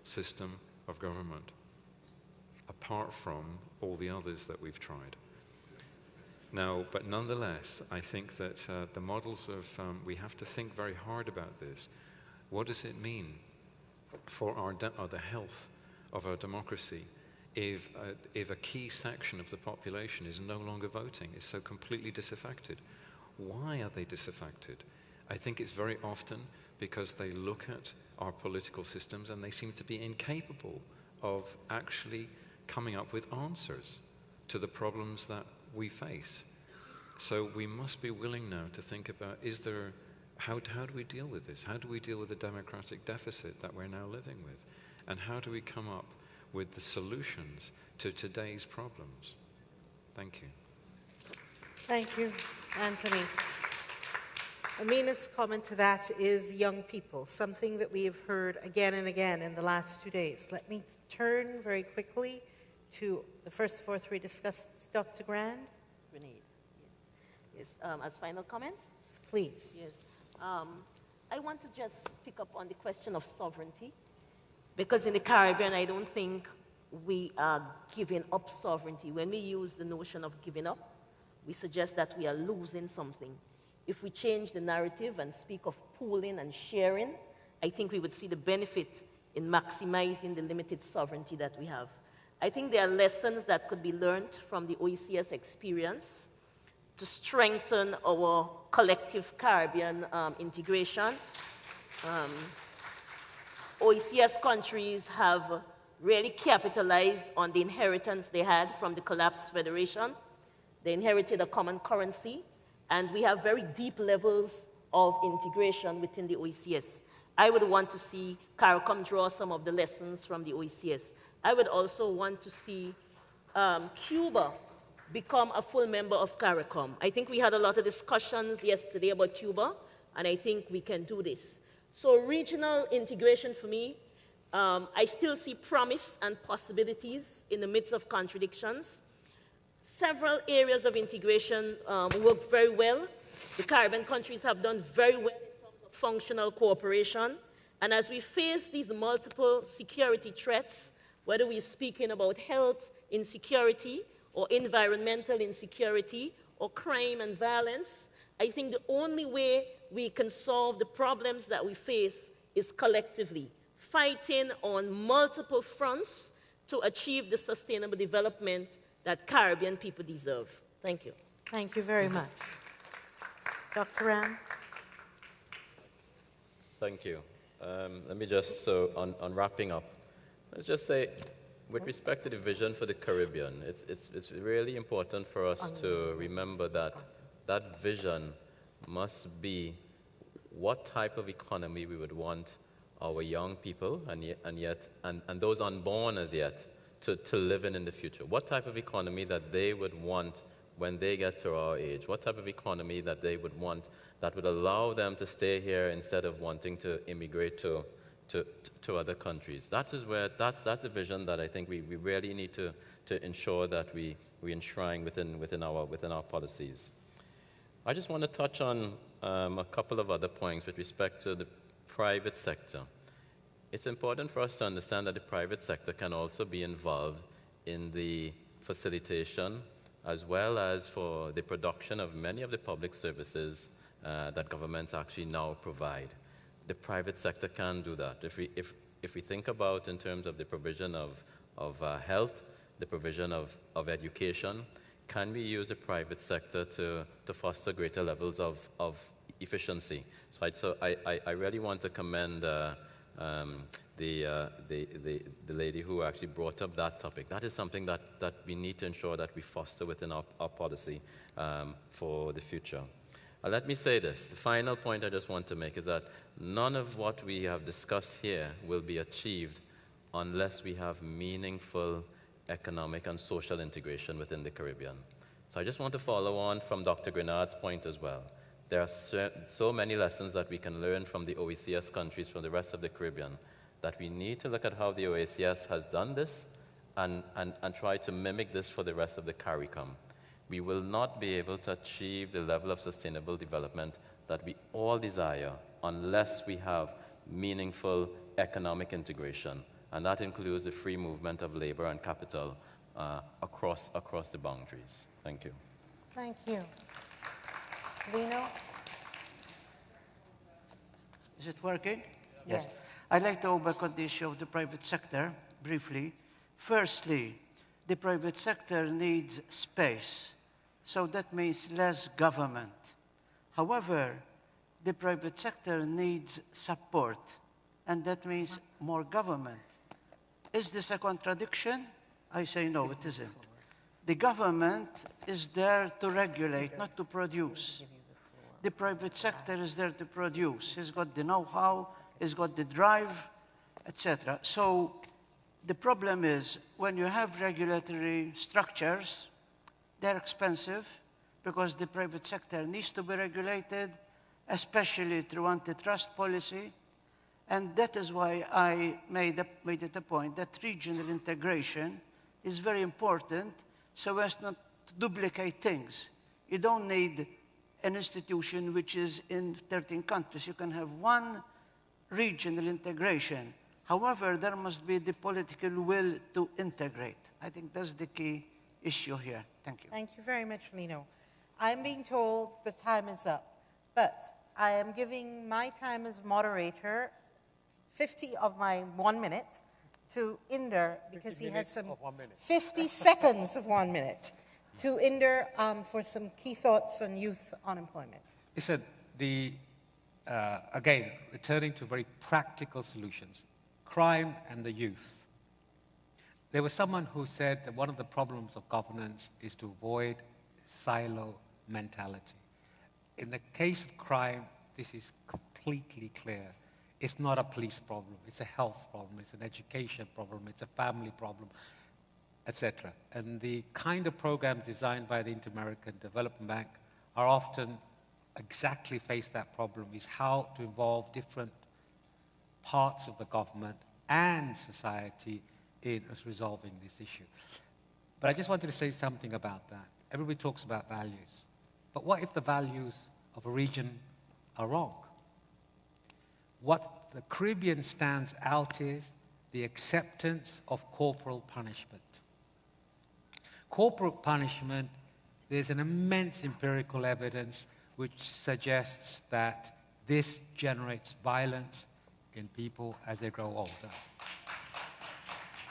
system of government, apart from all the others that we've tried. Now, but nonetheless, I think that the models of, we have to think very hard about this. What does it mean for the health of our democracy if a key section of the population is no longer voting, is so completely disaffected? Why are they disaffected? I think it's very often because they look at our political systems and they seem to be incapable of actually coming up with answers to the problems that we face. So we must be willing now to think about, how do we deal with this? How do we deal with the democratic deficit that we're now living with? And how do we come up with the solutions to today's problems? Thank you. Thank you, Anthony. Amina's comment to that is young people, something that we have heard again and again in the last 2 days. Let me turn very quickly to the first 4-3 discussants. Dr. Grand? Renee, yes. As final comments? Please. Yes. I want to just pick up on the question of sovereignty, because in the Caribbean, I don't think we are giving up sovereignty. When we use the notion of giving up, we suggest that we are losing something. If we change the narrative and speak of pooling and sharing, I think we would see the benefit in maximizing the limited sovereignty that we have. I think there are lessons that could be learned from the OECS experience to strengthen our collective Caribbean integration. OECS countries have really capitalized on the inheritance they had from the collapsed federation. They inherited a common currency, and we have very deep levels of integration within the OECS. I would want to see CARICOM draw some of the lessons from the OECS. I would also want to see Cuba become a full member of CARICOM. I think we had a lot of discussions yesterday about Cuba, and I think we can do this. So regional integration for me, I still see promise and possibilities in the midst of contradictions. Several areas of integration work very well. The Caribbean countries have done very well in terms of functional cooperation. And as we face these multiple security threats, whether we're speaking about health insecurity or environmental insecurity or crime and violence, I think the only way we can solve the problems that we face is collectively, fighting on multiple fronts to achieve the sustainable development that Caribbean people deserve. Thank you. Thank you very much. Dr. Ram? Thank you. Let me just, on wrapping up, let's just say, with respect to the vision for the Caribbean, it's really important for us to remember that that vision must be what type of economy we would want our young people and those unborn as yet to live in the future. What type of economy that they would want when they get to our age? What type of economy that they would want that would allow them to stay here instead of wanting to immigrate to other countries? That's a vision that I think we really need to ensure that we enshrine within our policies. I just want to touch on a couple of other points with respect to the private sector. It's important for us to understand that the private sector can also be involved in the facilitation as well as for the production of many of the public services that governments actually now provide. The private sector can do that. If we think about in terms of the provision of health, the provision of education, can we use the private sector to foster greater levels of efficiency? So I really want to commend the lady who actually brought up that topic. That is something that we need to ensure that we foster within our policy for the future. Let me say this. The final point I just want to make is that none of what we have discussed here will be achieved unless we have meaningful economic and social integration within the Caribbean. So I just want to follow on from Dr. Grenard's point as well. There are so many lessons that we can learn from the OECS countries, from the rest of the Caribbean, that we need to look at how the OECS has done this and try to mimic this for the rest of the CARICOM. We will not be able to achieve the level of sustainable development that we all desire unless we have meaningful economic integration. and that includes the free movement of labor and capital across the boundaries. Thank you. Thank you. Lino? Is it working? Yes. I'd like to go back on the issue of the private sector briefly. Firstly, the private sector needs space, so that means less government. However, the private sector needs support, and that means more government. Is this a contradiction? I say no, it isn't. The government is there to regulate, not to produce. The private sector is there to produce. He's got the know-how, he's got the drive, etc. So the problem is when you have regulatory structures, they're expensive because the private sector needs to be regulated, especially through antitrust policy. And that is why I made it a point that regional integration is very important so as not to duplicate things. You don't need an institution which is in 13 countries. You can have one regional integration. However, there must be the political will to integrate. I think that's the key issue here. Thank you. Thank you very much, Lino. I'm being told the time is up, but I am giving my time as moderator 50 of my 1 minute to Inder because he has some 50 seconds of 1 minute to Inder for some key thoughts on youth unemployment. Listen, again, returning to very practical solutions, crime and the youth. There was someone who said that one of the problems of governance is to avoid silo mentality. In the case of crime, this is completely clear. It's not a police problem, it's a health problem, it's an education problem, it's a family problem, etc. And the kind of programs designed by the Inter-American Development Bank are often exactly face that problem, is how to involve different parts of the government and society in resolving this issue. But I just wanted to say something about that. Everybody talks about values. But what if the values of a region are wrong? What the Caribbean stands out is the acceptance of corporal punishment. Corporal punishment, there's an immense empirical evidence which suggests that this generates violence in people as they grow older.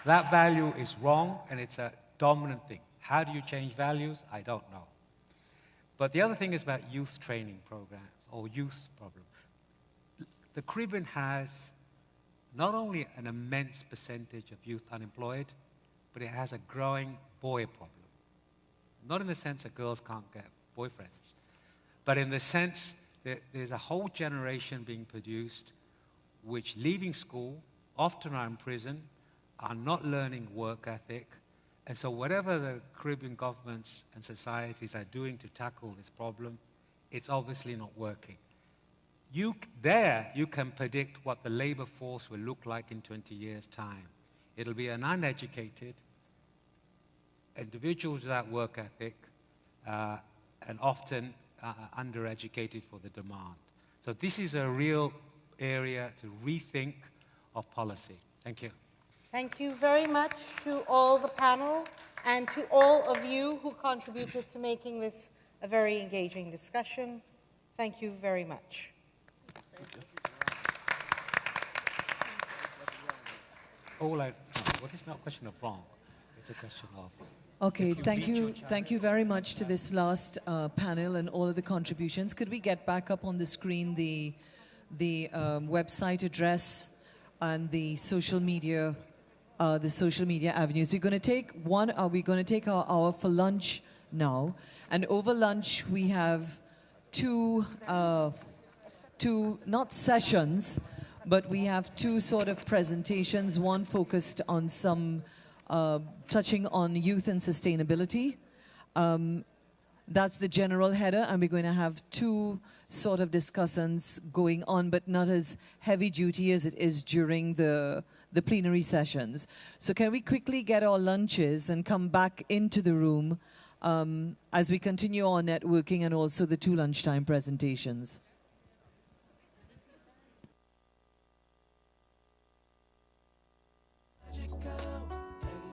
That value is wrong, and it's a dominant thing. How do you change values? I don't know. But the other thing is about youth training programs or youth problem. The Caribbean has not only an immense percentage of youth unemployed, but it has a growing boy problem. Not in the sense that girls can't get boyfriends, but in the sense that there's a whole generation being produced which, leaving school, often are in prison, are not learning work ethic, and so whatever the Caribbean governments and societies are doing to tackle this problem, it's obviously not working. You can predict what the labor force will look like in 20 years' time. It'll be an uneducated, individuals without work ethic, and often undereducated for the demand. So this is a real area to rethink of policy. Thank you. Thank you very much to all the panel and to all of you who contributed to making this a very engaging discussion. Thank you very much. What is not a question of wrong? It's a question of... Okay, thank you very much to this last panel and all of the contributions. Could we get back up on the screen the website address and the social media avenues? We're going to take our hour for lunch now, and over lunch we have two not sessions, but we have two sort of presentations. One focused on some touching on youth and sustainability. That's the general header, and we're going to have two sort of discussions going on, but not as heavy duty as it is during the plenary sessions. So can we quickly get our lunches and come back into the room as we continue our networking and also the two lunchtime presentations?